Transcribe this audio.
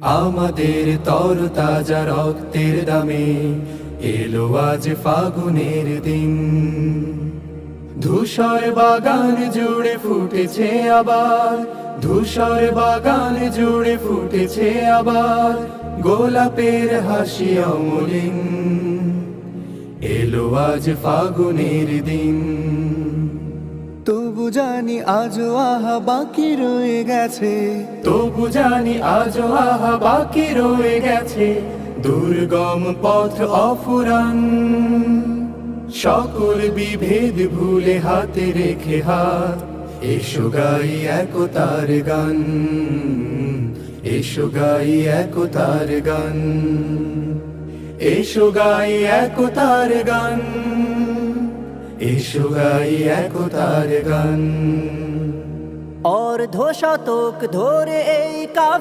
আমাদের তরতাজা রক্তের দামে এলো আজ ফাগুনের দিন। ধূসর বাগান জুড়ে ফুটেছে আবার, ধূসর বাগান জুড়ে ফুটেছে আবার গোলাপের হাসি অমলিন। এলো আজ ফাগুনের দিন। তবু জানি আজও আহা বাকি রয়ে গেছে, তবু জানি আজও আহা বাকি রয়ে গেছে দুর্গম পথ অফুরান। সকল বিভেদ ভুলে হাতে রেখে হাত, এসো গাই একতার গান, এসো গাই একতার গান, এসো গাই একতার গান, এসো গাই একতার গান। অর্ধ শতক ধরে এই কাফেলা